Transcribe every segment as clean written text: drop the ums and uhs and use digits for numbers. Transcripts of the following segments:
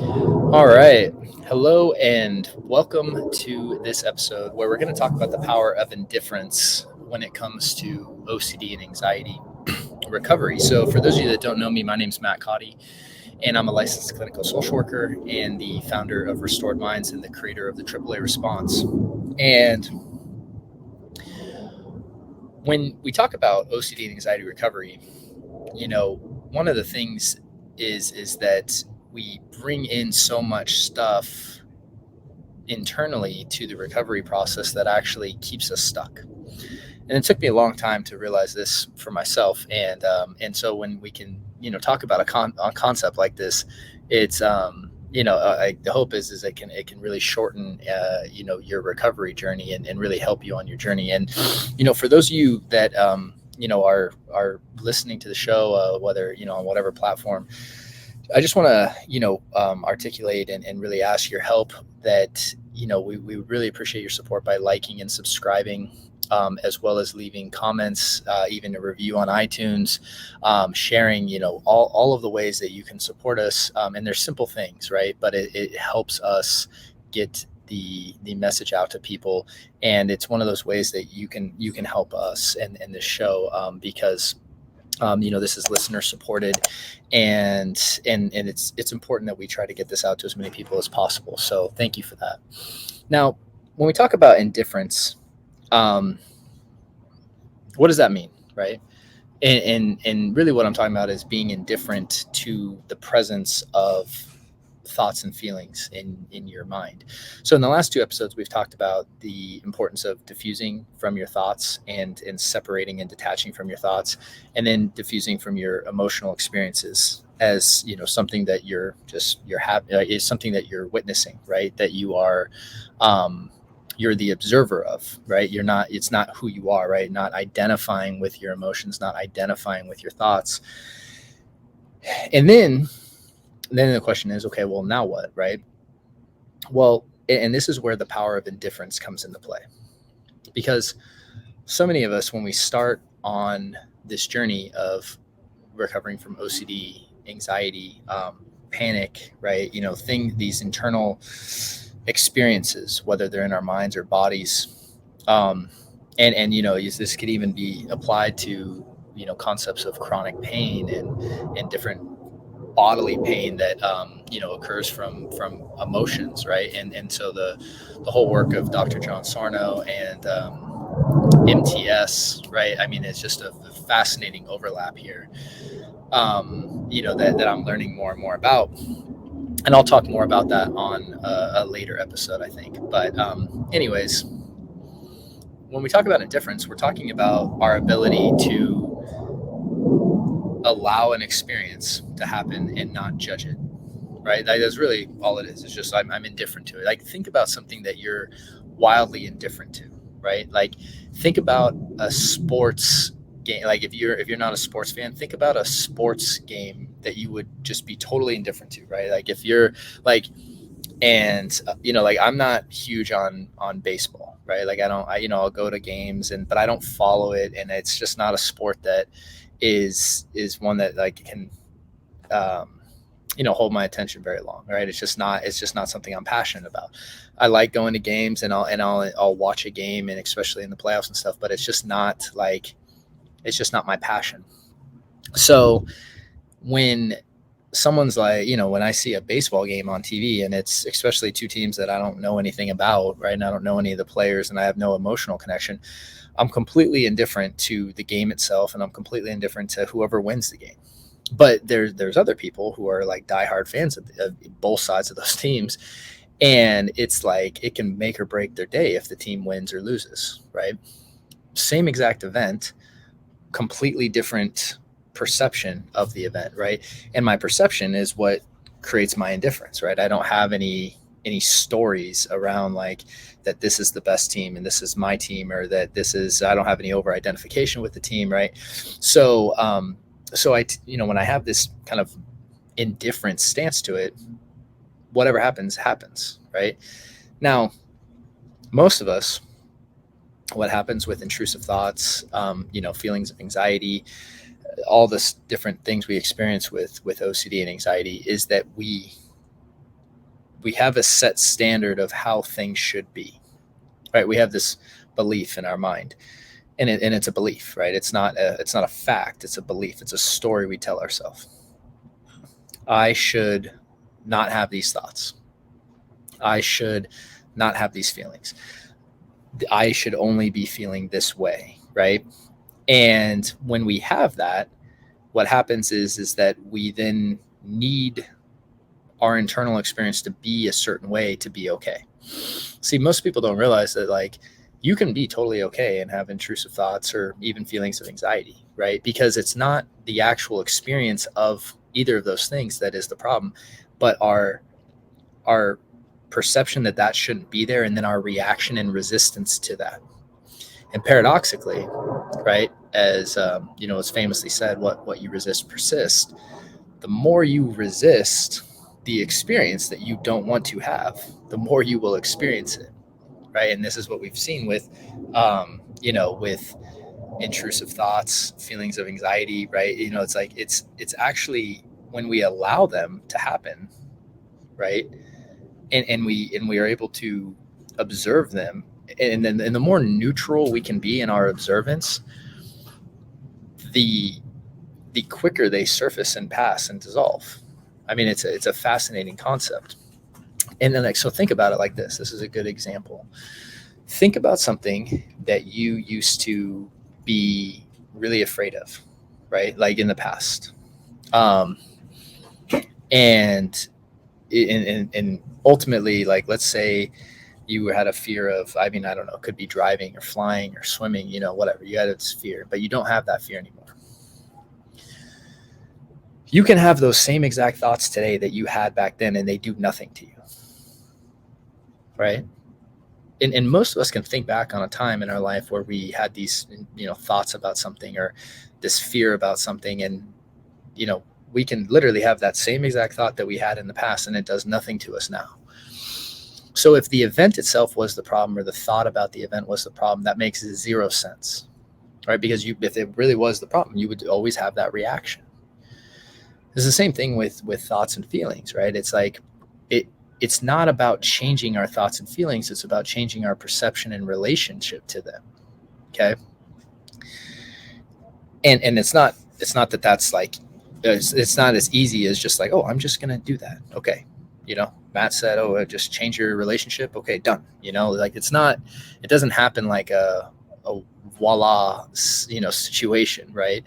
All right. Hello and welcome to this episode where we're going to talk about the power of indifference when it comes to OCD and anxiety recovery. So, for those of you that don't know me, my name is Matt Cotty, and I'm a licensed clinical social worker and the founder of Restored Minds and the creator of the AAA Response. And when we talk about OCD and anxiety recovery, one of the things is that we bring in so much stuff internally to the recovery process that actually keeps us stuck. And it took me a long time to realize this for myself. And so when we can, talk about a concept like this, it's, the hope is it can really shorten, your recovery journey and really help you on your journey. And, for those of you that, are listening to the show, whether, on whatever platform, I just want to, articulate and really ask your help that, we really appreciate your support by liking and subscribing, as well as leaving comments, even a review on iTunes, sharing, all of the ways that you can support us. And they're simple things, right? But it helps us get the message out to people. And it's one of those ways that you can help us and this show, because this is listener supported, and it's important that we try to get this out to as many people as possible. So thank you for that. Now, when we talk about indifference, what does that mean, right? And really what I'm talking about is being indifferent to the presence of thoughts and feelings in your mind. So in the last two episodes, we've talked about the importance of diffusing from your thoughts and separating and detaching from your thoughts, and then diffusing from your emotional experiences as, something that you're is something that you're witnessing, right? That you are, you're the observer of, right? It's not who you are, right? Not identifying with your emotions, not identifying with your thoughts. And then the question is, okay, well, now what, right? Well, and this is where the power of indifference comes into play, because so many of us, when we start on this journey of recovering from OCD, anxiety, panic, right? These internal experiences, whether they're in our minds or bodies, and this could even be applied to, concepts of chronic pain and different bodily pain that occurs from emotions, right? And so the whole work of Dr. John Sarno and MTS, right? I mean, it's just a fascinating overlap here, that I'm learning more and more about. And I'll talk more about that on a later episode, I think. But anyways, when we talk about indifference, we're talking about our ability to allow an experience to happen and not judge it, right? That's really all it is. It's just I'm indifferent to it. Like, think about something that you're wildly indifferent to, right? Like, think about a sports game. Like, if you're not a sports fan, think about a sports game that you would just be totally indifferent to, right? Like, if you're like, and like, I'm not huge on baseball, right? Like, I'll go to games but I don't follow it, and it's just not a sport that is one that, like, can hold my attention very long, right? It's just not something I'm passionate about. I like going to games, and I'll watch a game, and especially in the playoffs and stuff, but it's just not my passion. So when someone's like, when I see a baseball game on TV, and it's especially two teams that I don't know anything about, right? And I don't know any of the players, and I have no emotional connection, I'm completely indifferent to the game itself, and I'm completely indifferent to whoever wins the game. But there's other people who are like diehard fans of both sides of those teams, and it's like it can make or break their day if the team wins or loses, right? Same exact event, completely different perception of the event, right? And my perception is what creates my indifference, right? I don't have any stories around like that this is the best team and this is my team, or that I don't have any over identification with the team, right? So I when I have this kind of indifferent stance to it, whatever happens, right? Now, most of us, what happens with intrusive thoughts, feelings of anxiety, all this different things we experience with OCD and anxiety, is that we we have a set standard of how things should be, right? We have this belief in our mind, and it's a belief, right? It's not a fact. It's a belief. It's a story we tell ourselves. I should not have these thoughts. I should not have these feelings. I should only be feeling this way, right? And when we have that, what happens is that we then need our internal experience to be a certain way to be okay. See, most people don't realize that, like, you can be totally okay and have intrusive thoughts or even feelings of anxiety, right? Because it's not the actual experience of either of those things that is the problem, but our perception that shouldn't be there, and then our reaction and resistance to that. And paradoxically, right, as it's famously said, what you resist persists. The more you resist the experience that you don't want to have, the more you will experience it, right? And this is what we've seen with with intrusive thoughts, feelings of anxiety, right? It's like it's actually when we allow them to happen, right, and we are able to observe them, and then the more neutral we can be in our observance, the quicker they surface and pass and dissolve. I mean, it's a fascinating concept. And then, so think about it like this. This is a good example. Think about something that you used to be really afraid of, right? Like in the past. And ultimately, like, let's say you had a fear of, I mean, I don't know, it could be driving or flying or swimming, whatever. You had this fear, but you don't have that fear anymore. You can have those same exact thoughts today that you had back then, and they do nothing to you, right? And most of us can think back on a time in our life where we had these, thoughts about something or this fear about something, and, we can literally have that same exact thought that we had in the past, and it does nothing to us now. So if the event itself was the problem, or the thought about the event was the problem, that makes zero sense, right? Because if it really was the problem, you would always have that reaction. It's the same thing with thoughts and feelings, right? It's like it's not about changing our thoughts and feelings. It's about changing our perception and relationship to them. Okay. And it's not that's like, it's not as easy as just like, oh, I'm just going to do that. Okay. Matt said, oh, just change your relationship. Okay, done. Like, it doesn't happen like a voila, situation, right?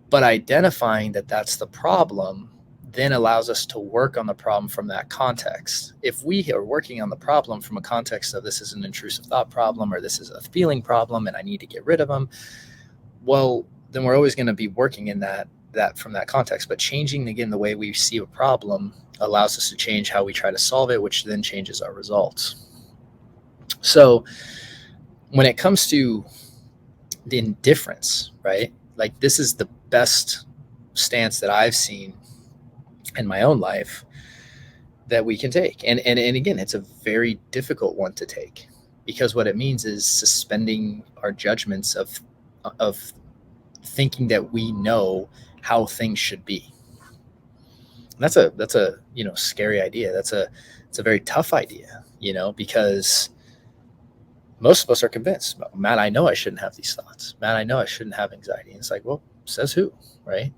But identifying that that's the problem then allows us to work on the problem from that context. If we are working on the problem from a context of, this is an intrusive thought problem, or this is a feeling problem and I need to get rid of them, well, then we're always going to be working in that from that context. But changing, again, the way we see a problem allows us to change how we try to solve it, which then changes our results. So when it comes to the indifference, right? Like, this is the best stance that I've seen in my own life that we can take. And again, it's a very difficult one to take, because what it means is suspending our judgments of thinking that we know how things should be. And that's a scary idea. It's a very tough idea, because most of us are convinced, Matt, I know I shouldn't have these thoughts. Matt, I know I shouldn't have anxiety. And it's like, well, says who, right?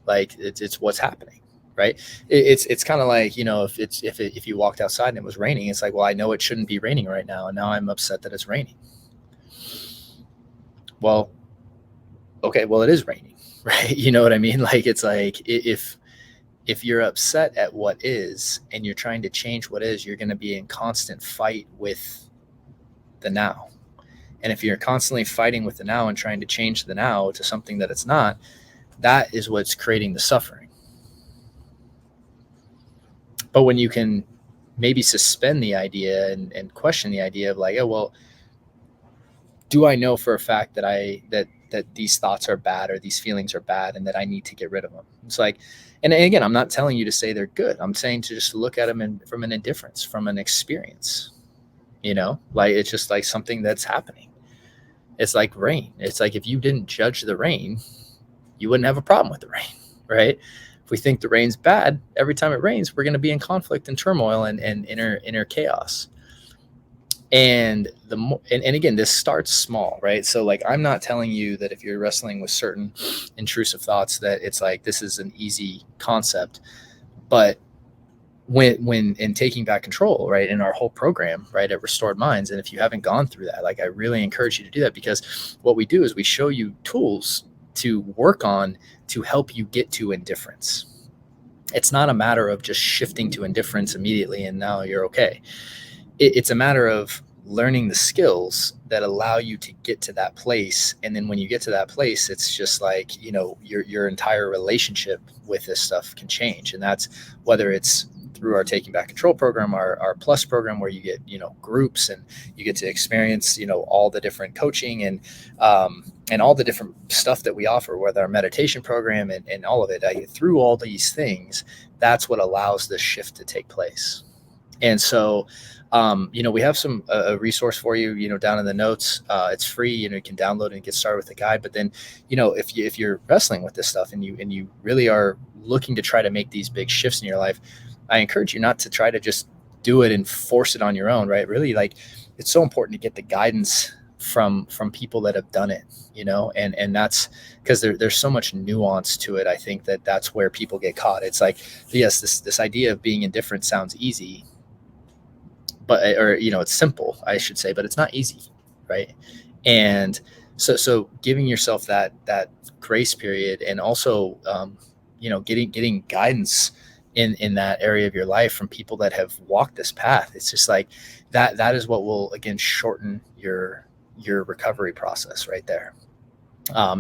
Like, it's what's happening, right? It's kind of like, if you walked outside and it was raining, it's like, well, I know it shouldn't be raining right now, and now I'm upset that it's raining. Well, okay, well, it is raining, right? You know what I mean? Like, it's like, if you're upset at what is and you're trying to change what is, you're going to be in constant fight with the now. And if you're constantly fighting with the now and trying to change the now to something that it's not, that is what's creating the suffering. But when you can maybe suspend the idea and question the idea of, like, oh, well, do I know for a fact that these thoughts are bad, or these feelings are bad, and that I need to get rid of them? It's like, and again, I'm not telling you to say they're good. I'm saying to just look at them from an indifference, from an experience, like, it's just like something that's happening. It's like rain. It's like, if you didn't judge the rain, you wouldn't have a problem with the rain, right? If we think the rain's bad, every time it rains, we're going to be in conflict and turmoil and inner chaos. And and again, this starts small, right? So like, I'm not telling you that if you're wrestling with certain intrusive thoughts that it's like this is an easy concept, but when in taking back control, right, in our whole program, right, at Restored Minds, and if you haven't gone through that, like, I really encourage you to do that, because what we do is we show you tools to work on to help you get to indifference. It's not a matter of just shifting to indifference immediately and now you're okay. It's a matter of learning the skills that allow you to get to that place. And then when you get to that place, it's just like, your entire relationship with this stuff can change. And that's whether it's through our Taking Back Control program, our plus program, where you get, groups, and you get to experience, all the different coaching and all the different stuff that we offer, with our meditation program and all of it. Through all these things, that's what allows this shift to take place. And so, we have a resource for you, down in the notes. It's free. You can download it and get started with the guide. But then, if you're wrestling with this stuff and you really are looking to try to make these big shifts in your life, I encourage you not to try to just do it and force it on your own, right? Really, like, it's so important to get the guidance from people that have done it, and that's because there's so much nuance to it. I think that's where people get caught. It's like, yes, this idea of being indifferent sounds easy, but it's simple, I should say, but it's not easy, right? And so giving yourself that grace period, and also getting guidance in that area of your life from people that have walked this path. It's just like that is what will, again, shorten your recovery process right there,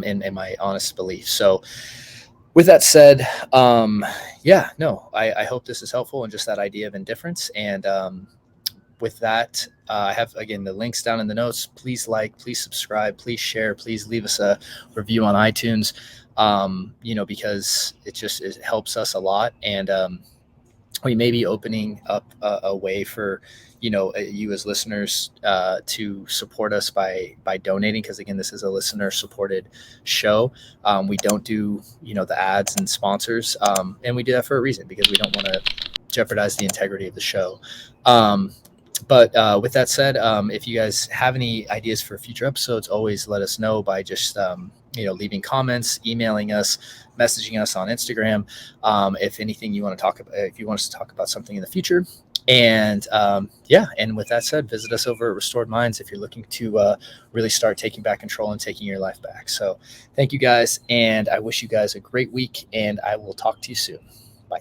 in my honest belief. So with that said, I hope this is helpful, and just that idea of indifference. And with that, I have, again, the links down in the notes. Please please subscribe, please share, please leave us a review on iTunes, because it helps us a lot. And we may be opening up a way for, you as listeners to support us by donating, because, again, this is a listener supported show. We don't do, the ads and sponsors, and we do that for a reason, because we don't want to jeopardize the integrity of the show. But with that said, if you guys have any ideas for future episodes, always let us know by just leaving comments, emailing us, messaging us on Instagram. If anything you want to talk about, if you want us to talk about something in the future. And and with that said, visit us over at Restored Minds if you're looking to really start taking back control and taking your life back. So thank you guys, and I wish you guys a great week, and I will talk to you soon. Bye.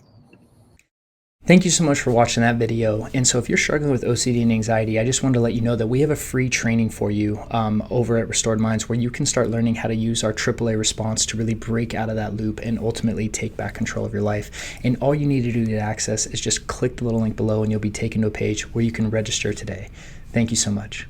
Thank you so much for watching that video. And so if you're struggling with OCD and anxiety, I just wanted to let you know that we have a free training for you over at Restored Minds, where you can start learning how to use our AAA response to really break out of that loop and ultimately take back control of your life. And all you need to do to access is just click the little link below, and you'll be taken to a page where you can register today. Thank you so much.